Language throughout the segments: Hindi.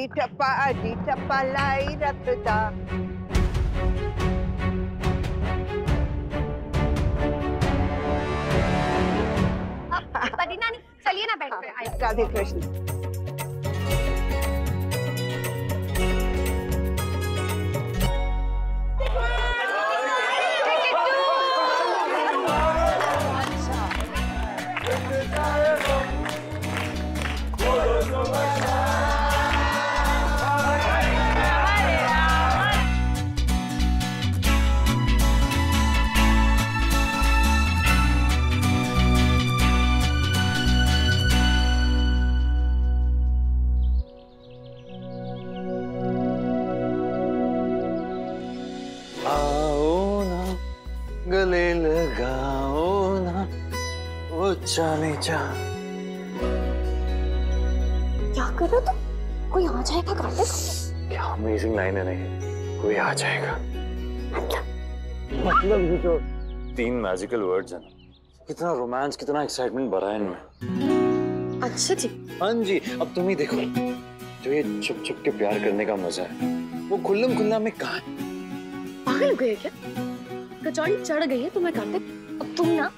आदि टप्पा लाई रखता। बड़ी नानी चलिए ना बैठ पे। राधे कृष्ण। गले लगाओ ना वो जाने जा। क्या कर रहे हो तुम? कोई आ जाएगा कार्तिक। क्या अमेजिंग लाइन है, नहीं कोई आ जाएगा मतलब ये जो 3 मैजिकल वर्ड्स हैं, कितना रोमांस कितना एक्साइटमेंट भरा है इनमें। अच्छा जी। हाँ जी, अब तुम ही देखो, जो ये छुप छुप के प्यार करने का मजा है वो खुल्लम खुल्ला में कहाँ है? पागल हो गए क्या? कचौड़ी चढ़ गई है तुम्हें कार्तिक। अब तुम ना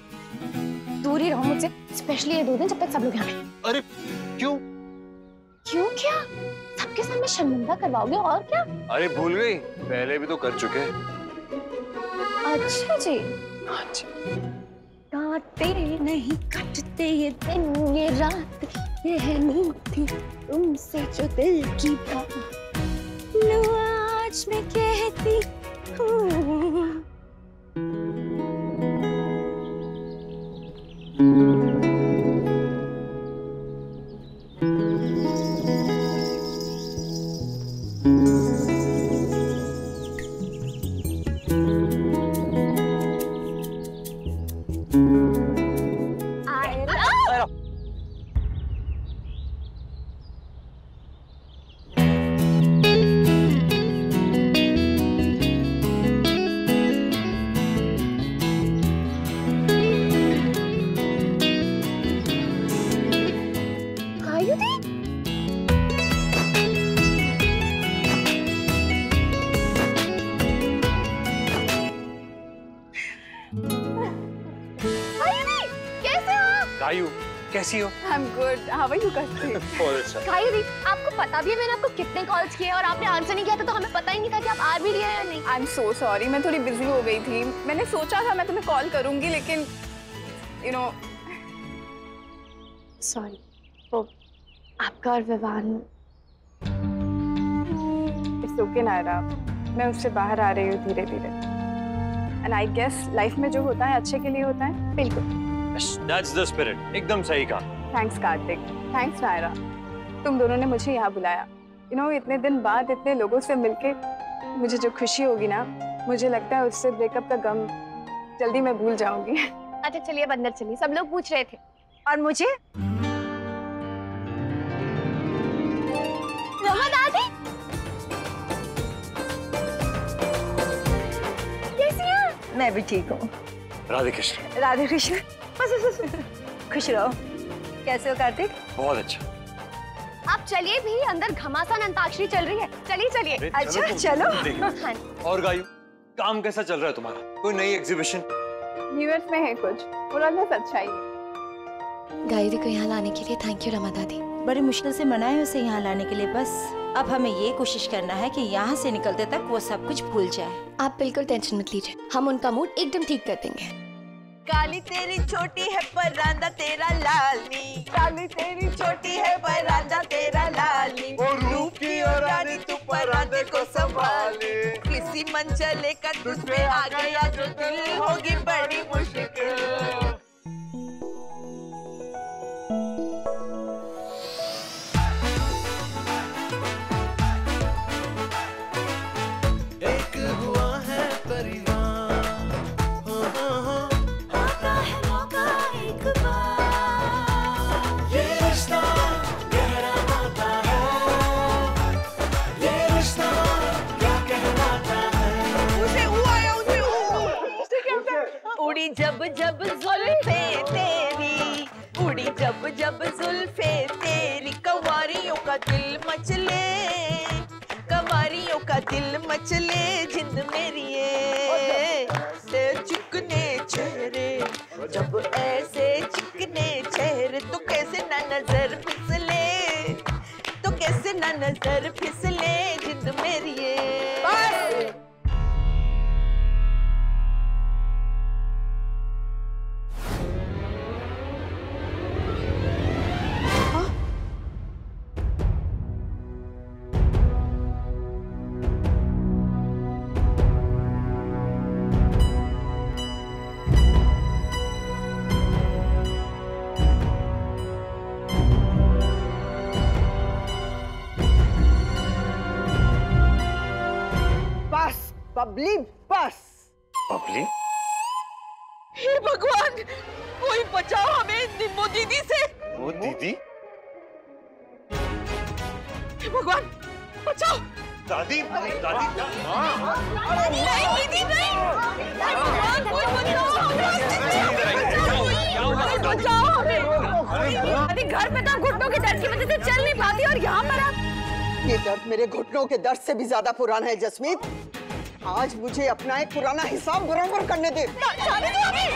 दूर ही रहो मुझसे, स्पेशली ये 2 दिन जब तक सब लोग यहाँ हैं। अरे क्यों? क्यों क्या? सबके सामने शर्मिंदा करवाओगे और क्या? अरे भूल गई, पहले भी तो कर चुके हैं। अच्छा जी। हाँ जी। काटे नहीं कटते ये दिन ये रात, कहनी थी तुमसे जो दिल की बात, लो आज मैं कहती हूँ। कायू, कैसी हो? I'm good. How are you करते? बहुत अच्छा। कायू, आपको पता भी है मैंने आपको कितने कॉल्स किए और आपने आंसर नहीं किया था, तो हमें पता ही नहीं था कि आप आ भी रही हैं या नहीं। I'm so sorry, मैं थोड़ी बिजी हो गई थी। मैंने सोचा था मैं तुम्हें कॉल करूंगी, लेकिन you know सॉरी। तो आपका और विवान इट्स ओके नायरा, मैं उससे बाहर आ रही हूँ धीरे धीरे। एंड आई गेस लाइफ में जो होता है अच्छे के लिए होता है। बिल्कुल। That's the spirit. एकदम सही कहा। थैंक्स कार्तिक, थैंक्स नायरा, तुम दोनों ने मुझे यहाँ बुलाया। यू नो इतने दिन बाद इतने लोगों से मिलके मुझे जो खुशी होगी ना, मुझे लगता है उससे ब्रेकअप का गम जल्दी मैं भूल जाऊंगी। अच्छा चलिए अब अंदर चलिए, सब लोग पूछ रहे थे। और मुझे रमा दादी कैसी हैं? मैं भी ठीक हूँ। राधे कृष्ण। राधे कृष्ण। बस खुश रहो। कैसे हो कार्तिक? बहुत अच्छा। आप चलिए भी, अंदर घमासान अंताक्षरी चल रही है। चलिए चलिए। अच्छा चलो। हाँ। और गायू, काम कैसा चल रहा है तुम्हारा? कोई नई एग्जीबिशन? न्यूयॉर्क में है कुछ, पूरा बस अच्छा ही है। गायत्री को यहाँ लाने के लिए थैंक यू रमा दादी। बड़ी मुश्किल से मनाए उसे यहाँ लाने के लिए, बस अब हमें ये कोशिश करना है कि यहाँ से निकलते तक वो सब कुछ भूल जाए। आप बिल्कुल टेंशन मत लीजिए, हम उनका मूड एकदम ठीक कर देंगे। काली तेरी छोटी है परांदा तेरा लाली, काली तेरी छोटी है परांदा तेरा लाली, वो रूप की और रानी तू परांदे को संभाले, किसी मन चले का तुझ पे आ गया जो दिल होगी बड़ी मुश्किल। उड़ी जब जब जुल्फे तेरी, उड़ी जब जब जुल्फे तेरी, कवारियों का दिल मचले। तेरा दिल मचले जिंद मेरी ये से चिकने चेहरे, जब ऐसे चिकने चेहरे तो कैसे ना नजर फिसले, तो कैसे ना नजर फिसले जिंद मेरी ये। बबली बस। बबली? हे भगवान, कोई बचाओ हमें निम्मो दीदी से। वो दीदी? हे भगवान, बचाओ। दादी, दादी, नहीं दीदी नहीं। हे भगवान, कोई बचाओ हमें। बचाओ हमें। अभी घर पे तो घुटनों के दर्द की वजह से चल नहीं पाती और यहाँ पर आप। ये दर्द मेरे घुटनों के दर्द से भी ज्यादा पुराना है जसमीत। आज मुझे अपना एक पुराना हिसाब बराबर करने दे। जाने दो हमें।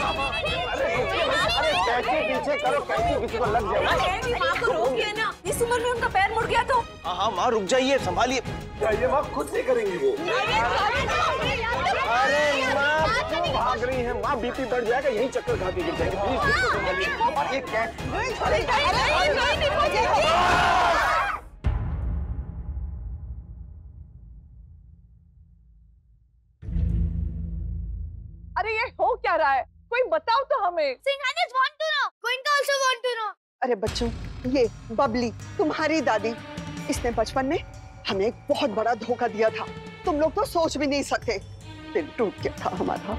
अरे कैसे पीछे करो, कैसे किसी को लग जाए। माँ को रोकिए ना, इस उम्र में उनका पैर मुड़ गया तो। हाँ माँ रुक जाइए, संभालिए। ये माँ खुद से करेंगी वो। अरे माँ क्यों भाग रही है माँ, बीपी बढ़ जाएगा, यही चक्कर खाती गिर जाएगी। प्लीज खुद को संभालिए। ये क्या? अरे ये हो क्या रहा है, कोई बताओ तो हमें। सिंघानिस want to know. Goenka also want to know. अरे बच्चों, ये बबली तुम्हारी दादी, इसने बचपन में हमें एक बहुत बड़ा धोखा दिया था। तुम लोग तो सोच भी नहीं सकते। दिल टूट गया था हमारा।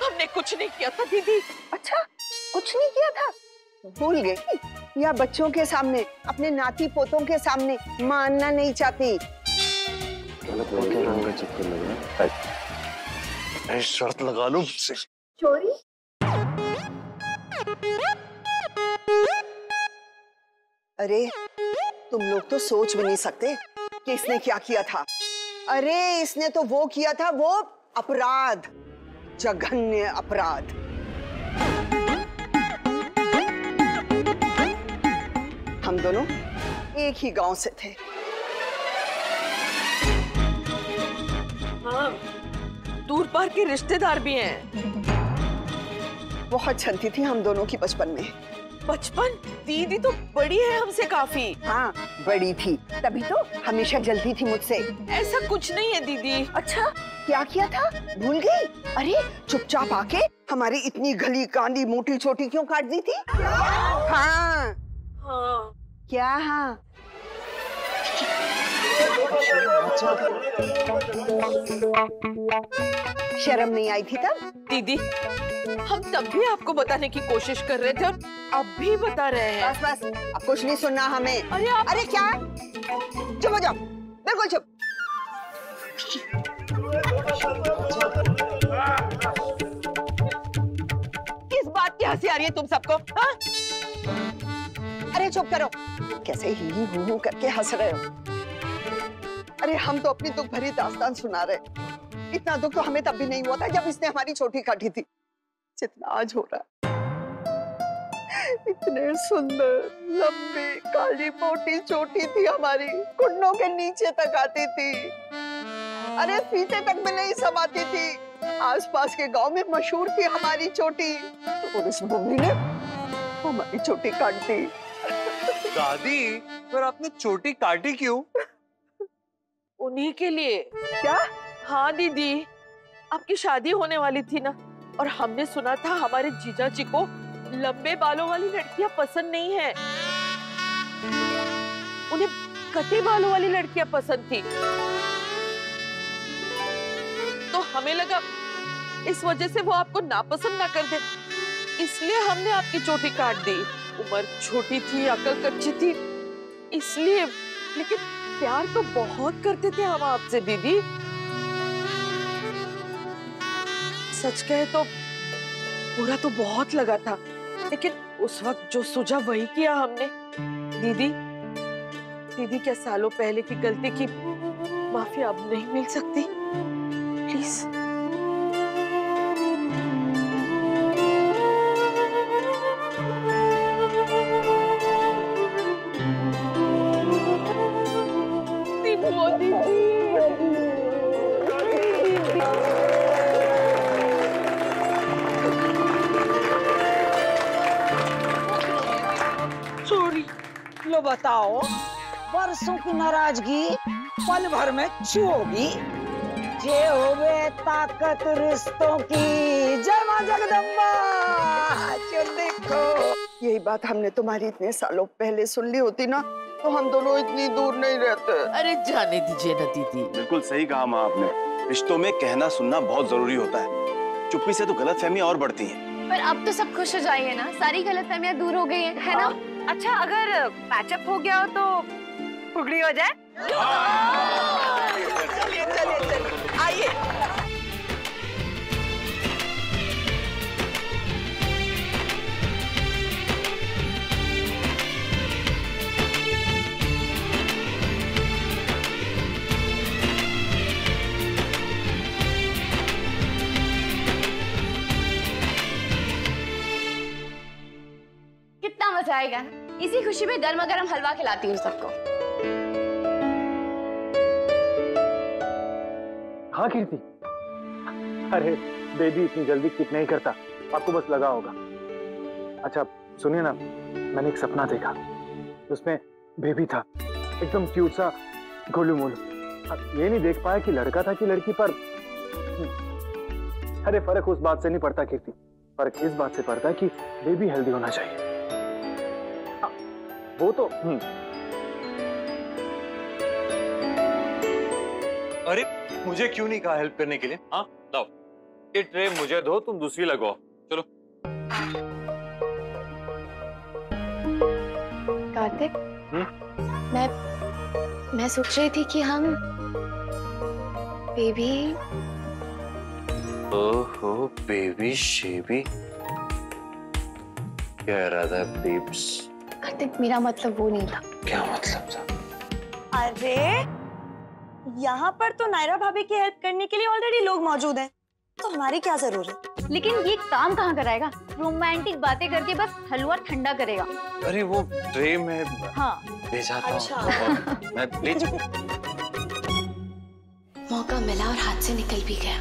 हमने कुछ नहीं किया था दीदी। अच्छा, कुछ नहीं किया था? भूल गई या बच्चों के सामने, अपने नाती पोतों के सामने मानना नहीं चाहती? चक्कर लग रहा है। शर्त लगा लो मुझसे। चोरी? अरे तुम लोग तो सोच भी नहीं सकते कि इसने क्या किया था। अरे इसने तो वो किया था, वो अपराध, जघन्य अपराध। हम दोनों एक ही गांव से थे। हाँ, दूर पार के रिश्तेदार भी हैं। बहुत छनती थी हम दोनों की बचपन में। बचपन? दीदी तो बड़ी है हमसे काफी। हाँ बड़ी थी, तभी तो हमेशा जलती थी मुझसे। ऐसा कुछ नहीं है दीदी। अच्छा क्या किया था, भूल गई? अरे चुपचाप आके हमारी इतनी गली कांदी मोटी छोटी क्यों काट दी थी? हाँ हाँ क्या? हाँ शर्म नहीं आई थी तब? दीदी, हम तब भी आपको बताने की कोशिश कर रहे थे और अब भी बता रहे हैं। बस बस, अब कुछ नहीं सुनना हमें। अरे क्या? चुप हो जाओ, बिल्कुल चुप। किस बात की हंसी आ रही है तुम सबको? हाँ? अरे चुप करो, कैसे ही हूँ करके हंस रहे हो? अरे हम तो अपनी दुख भरी दास्तान सुना रहे। इतना दुख तो हमें तब भी नहीं हुआ था जब इसने हमारी छोटी काटी थी, जितना आज हो रहा। इतने सुंदर, लंबी, काली, मोटी चोटी थी हमारी, घुटनों के नीचे तक आती थी। अरे फीते तक में नहीं समाती थी। आसपास के गांव में मशहूर थी हमारी चोटी, और इस बुबली ने हमारी चोटी काट दी। दादी, पर आपने चोटी काटी क्यों? उन्हीं के लिए। क्या? हाँ दीदी, आपकी शादी होने वाली थी ना, और हमने सुना था हमारे जीजा जी को लंबे बालों वाली लड़कियां पसंद नहीं है, उन्हें कटे बालों वाली लड़कियां पसंद थी। तो हमें लगा इस वजह से वो आपको नापसंद ना कर दे, इसलिए हमने आपकी चोटी काट दी। उम्र छोटी थी, अकल कच्ची थी, इसलिए। लेकिन प्यार तो बहुत करते थे हम आपसे दीदी। सच कहे तो बुरा तो बहुत लगा था, लेकिन उस वक्त जो सूझा वही किया हमने। दीदी, दीदी क्या सालों पहले की गलती की माफी अब नहीं मिल सकती, प्लीज। सॉरी। लो बताओ, बरसों की नाराजगी पल भर में छू होगी। जे होवे ताकत रिश्तों की, जय मां जगदम्बा। चल देखो, यही बात हमने तुम्हारी इतने सालों पहले सुन ली होती ना, तो हम दोनों इतनी दूर नहीं रहते। अरे जाने दीजिए ना दीदी। बिल्कुल सही कहा माँ आपने, रिश्तों में कहना सुनना बहुत जरूरी होता है। चुप्पी से तो गलतफहमियां और बढ़ती हैं। पर अब तो सब खुश हो जाएंगे ना, सारी गलतफहमियां दूर हो गई हैं, है ना? अच्छा, अगर पैचअप हो गया हो तो फुगड़ी हो जाए। चलिए चलिए चलिए, आइए। कितना मजा आएगा ना, इसी खुशी में गर्मा गर्म हलवा खिलाती हूँ सबको। हाँ कीर्ति, अरे बेबी इतनी जल्दी किक नहीं करता, आपको बस लगा होगा। अच्छा सुनिए ना, मैंने एक सपना देखा, उसमें बेबी था, एकदम क्यूट सा, गोलू मोलू। अब ये नहीं देख पाया कि लड़का था कि लड़की, पर अरे फर्क उस बात से नहीं पड़ता कीर्ति, फर्क इस बात से पड़ता है कि बेबी हेल्दी होना चाहिए। वो तो अरे मुझे क्यों नहीं कहा हेल्प करने के लिए? हाँ लाओ, ये ट्रे मुझे दो, तुम दूसरी लगाओ। चलो। कार्तिक, मैं सोच रही थी कि हम बेबी। ओहो बेबी शेबी, क्या इरादा है बेब्स? कार्तिक, मेरा मतलब वो नहीं था। क्या मतलब था? अरे यहाँ पर तो नायरा भाभी की हेल्प करने के लिए ऑलरेडी लोग मौजूद हैं, तो हमारी क्या जरूरत? लेकिन ये काम कहाँ कराएगा? रोमांटिक बातें करके बस हलवा ठंडा करेगा। अरे वो ट्रे में हाँ ले जाता हूँ। अच्छा। मैं ले मौका मिला और हाथ से निकल भी गया।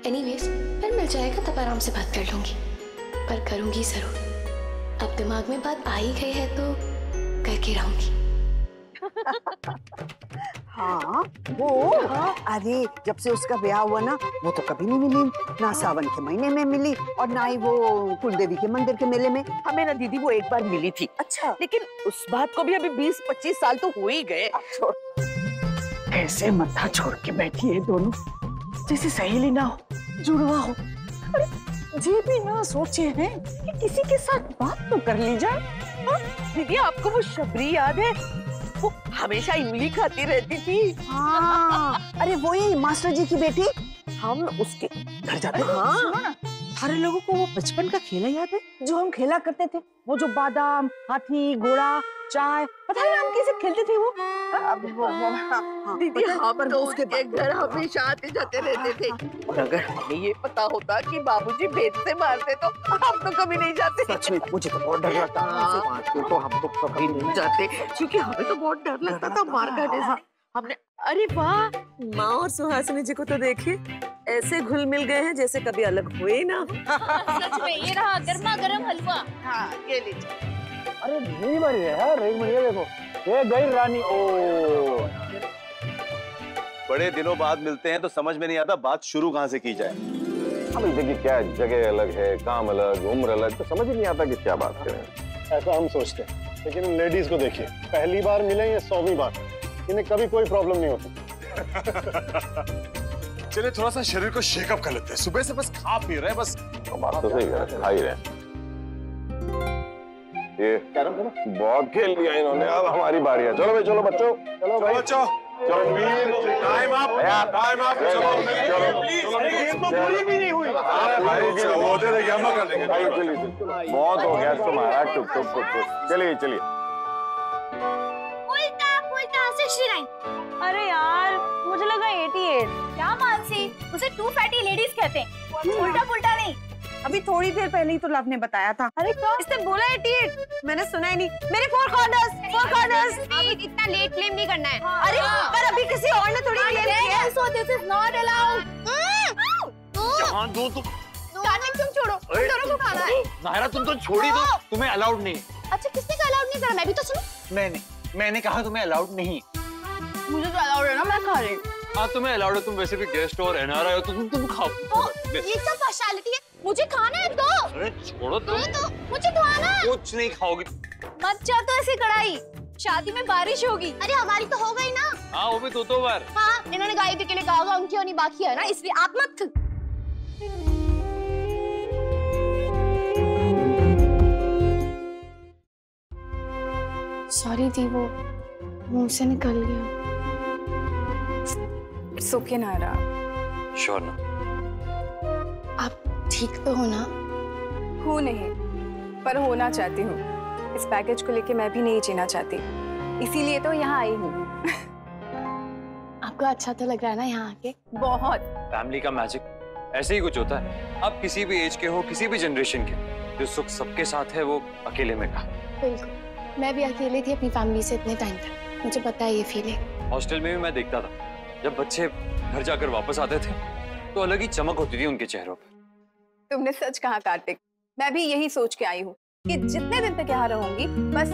एनीवेज, फिर मिल जाएगा तब आराम से बात कर लूंगी, पर करूंगी जरूर। अब दिमाग में बात आ ही गई है तो करके रहूंगी। हाँ वो, अरे जब से उसका ब्याह हुआ ना, वो तो कभी नहीं मिली, ना सावन के महीने में मिली और ना ही वो कुलदेवी के मंदिर के मेले में। हमें ना दीदी वो एक बार मिली थी। अच्छा, लेकिन उस बात को भी अभी 20-25 साल तो हो ही गए। ऐसे मत्था छोड़ के बैठी है दोनों, जैसे सहेली ना हो, जुड़वा हो। ये भी ना सोचे हैं कि किसी के साथ बात तो कर ली जाए। दीदी आपको वो शबरी याद है? वो हमेशा इमली खाती रहती थी। हाँ, अरे वही मास्टर जी की बेटी। हम उसके घर जाते। हाँ, सारे लोगों को वो बचपन का खेला याद है जो हम खेला करते थे? वो जो बादाम, हाथी, घोड़ा, चाय, पता है हम कैसे खेलते थे वो? दीदी हम तो उसके घर हमेशा आते जाते रहते थे। और अगर हमें ये पता होता कि बाबूजी भेद से मारते तो हम तो कभी नहीं जाते। सच में मुझे तो बहुत डर लगता था, तो हम तो कभी नहीं जाते, क्योंकि हमें तो बहुत डर लगता था मार खाने से। हमने, अरे वाह, माँ और सुहासिनी जी को तो देखिए, ऐसे घुल मिल गए हैं जैसे कभी अलग हुए ना। सच में, ये रहा गर्मा गर्म हलवा। हाँ ये लीजिए। अरे मेरी बारी है यार, एक मिनट, ये देखो, ये गई रानी। ओ बड़े दिनों बाद मिलते हैं तो समझ में नहीं आता बात शुरू कहाँ से की जाए। अब देखिए, क्या जगह अलग है, काम अलग, उम्र अलग, तो समझ ही नहीं आता कि क्या बात करें। ऐसा हम सोचते हैं, लेकिन उन लेडीज को देखिए, पहली बार मिले या 100वीं बार, इन्हें कभी कोई प्रॉब्लम नहीं होती। चलिए थोड़ा सा शरीर को शेकअप कर लेते हैं, सुबह से बस खा पी रहे हैं बस। तो बात तो सही है, खा ही रहे। ये बहुत खेल लिया इन्होंने, अब हमारी बारी है। चलो भाई, चलो बच्चों, चलो भाई, बच्चों, चलो वीर, टाइम अप, टाइम अप, चलो प्लीज, तो पूरी भी नहीं हुई। भाई वो दे देंगे, हम कर लेंगे। बहुत हो गया तुम्हारा टुक टुक टुक टुक। चलिए चलिए। उल्टा पुल्टा से श्रीराम। अरे यार, मुझे लगा 88। क्या मानसी, उसे टू फैटी लेडीज कहते हैं, उल्टा पुल्टा नहीं। अभी थोड़ी देर पहले ही तो लव ने बताया था। अरे क्या? इसने बोला 88, मैंने सुना ही नहीं। मेरे 4 कॉर्नर्स। अभी इतना लेट क्लेम नहीं करना है। अरे पर अभी किसी और ने थोड़ी क्लेम किया है। So this is not allowed. जहाँ दो तुम तुम छोड़ो, तुम दोनों को खाना है। नायरा तुम तो छोड़ी दो, तुम्हें अलाउड नहीं। अच्छा किसने कहा अलाउड नहीं करा? मैं भी तो सुनो। मैंने कहा तुम्हें अलाउड नहीं। मुझे तो अलाउड है ना, मैं खा रही हूँ। हाँ तुम्हें अलाउड है, तुम वैसे भी गेस्ट और एनआरआई हो तो तुम खाओ। ये सब पार्शियलिटी है, मुझे खाना है तो। अरे छोड़ो तुम। तो मुझे खाना है। कुछ नहीं खाओगी। मत चाह तो ऐसी कढ़ाई, शादी में बारिश होगी। अरे हमारी तो हो गई ना। हाँ वो भी दो बार। हाँ इन्होंने गायत्री के लिए कहा होगा, उनकी होनी बाकी है ना, इसलिए आप मत। सॉरी दी, वो मुंह से निकल गया। It's okay Naira. श्योर ना? आप ठीक तो हो ना? हूँ नहीं, पर होना चाहती हूँ। इस पैकेज को लेके मैं भी नहीं जीना चाहती, इसीलिए तो यहाँ आई हूँ। आपको अच्छा तो लग रहा है ना यहाँ आके? बहुत। फैमिली का मैजिक ऐसे ही कुछ होता है। आप किसी भी एज के हो, किसी भी जनरेशन के, जो सुख सबके साथ है वो अकेले में कहा। बिल्कुल, मैं भी अकेले थी अपनी फैमिली से इतने टाइम तक, मुझे पता है ये फीलिंग। हॉस्टल में भी मैं देखता था, जब बच्चे घर जाकर वापस आते थे तो अलग ही चमक होती थी उनके चेहरों पर। तुमने सच कहा कार्तिक, मैं भी यही सोच के आई हूँ कि जितने दिन तक यहाँ रहूंगी बस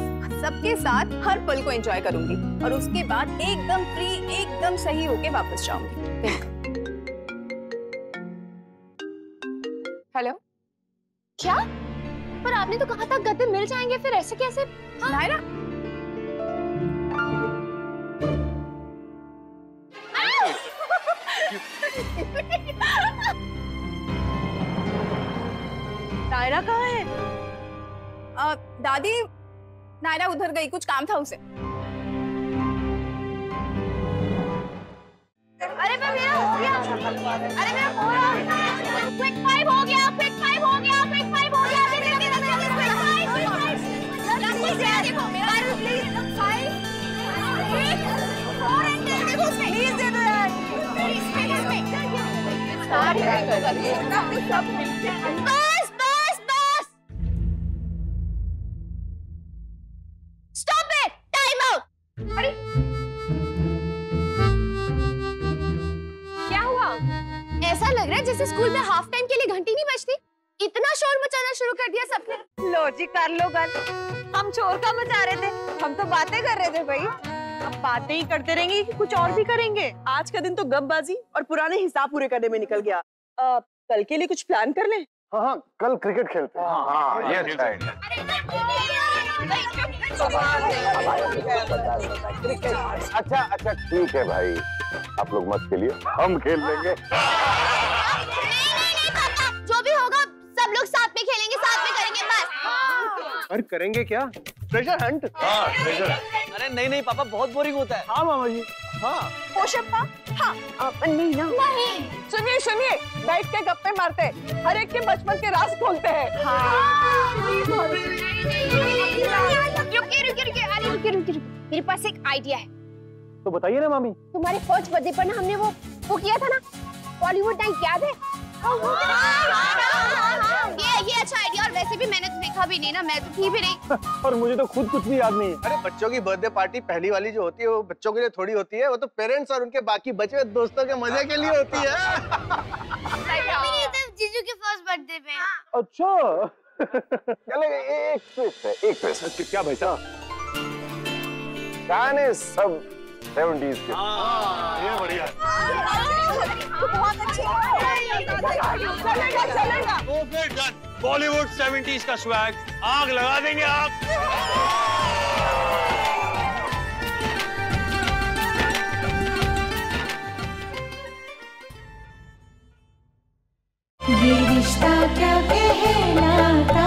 सबके साथ हर पल को एंजॉय करूंगी और उसके बाद एकदम फ्री, एकदम सही होके वापस जाऊंगी। हेलो, क्या? पर आपने तो कहा था गद्दे मिल जाएंगे, फिर ऐसे कैसे? हाँ? नायरा, नायरा कहाँ है? दादी, नायरा उधर गई, कुछ काम था उसे। अरे मेरा हो गया। अरे मेरा हो रहा। क्विक 5 हो गया, क्विक 5 हो गया, क्विक 5 हो गया। देखो मेरा प्लीज 5 प्लीज दे दो यार। बस बस बस, स्टॉप इट, टाइम आउट। अरे क्या हुआ? ऐसा लग रहा है जैसे स्कूल में हाफ टाइम के लिए घंटी नहीं बजती। इतना शोर मचाना शुरू कर दिया सबने। लो जी कर लो गल, हम शोर का मचा रहे थे, हम तो बातें कर रहे थे भाई। अब बातें ही करते रहेंगे कि कुछ और भी करेंगे? आज का दिन तो गपबाजी और पुराने हिसाब पूरे करने में निकल गया। कल के लिए कुछ प्लान कर ले। हाँ, कल क्रिकेट खेलते हैं। हाँ, ये अच्छा है। अच्छा ठीक है भाई, आप लोग मत खेलिए, हम खेल लेंगे। जो भी होगा सब लोग साथ में खेलेंगे, साथ में करेंगे बस। अरे करेंगे क्या? Treasure Hunt. हाँ, ट्रेजर। अरे नहीं पापा, बहुत बोरिंग होता है। हाँ मामा जी। हाँ। पोशप्पा, हाँ नहीं ना। नहीं। सुनिए, बैठ के गप्पे मारते, हर एक के बचपन के राज खोलते हैं। रुकिए, मेरे पास एक आइडिया है। तो बताइए ना मामी। तुम्हारे फर्स्ट बर्थडे पर ना हमने वो किया था ना, बॉलीवुड नाइट, याद है? ये अच्छा आइडिया, और वैसे भी मैंने तो देखा भी नहीं ना, मैं तो थी भी नहीं। और मुझे तो खुद कुछ भी याद नहीं है। अरे बच्चों की बर्थडे पार्टी पहली वाली जो होती है वो बच्चों के लिए थोड़ी होती है, वो तो पेरेंट्स और उनके बाकी बचे हुए दोस्तों के मजे के लिए होती है। जीजू के फर्स्ट बर्थडे पे। अच्छा। चले एक पैसा क्या भाई साहब? गाने सब 70s के। ये बढ़िया। बहुत अच्छे। चलेगा। बॉलीवुड 70s का स्वैग, आग लगा देंगे आग। ये रिश्ता क्या कहलाता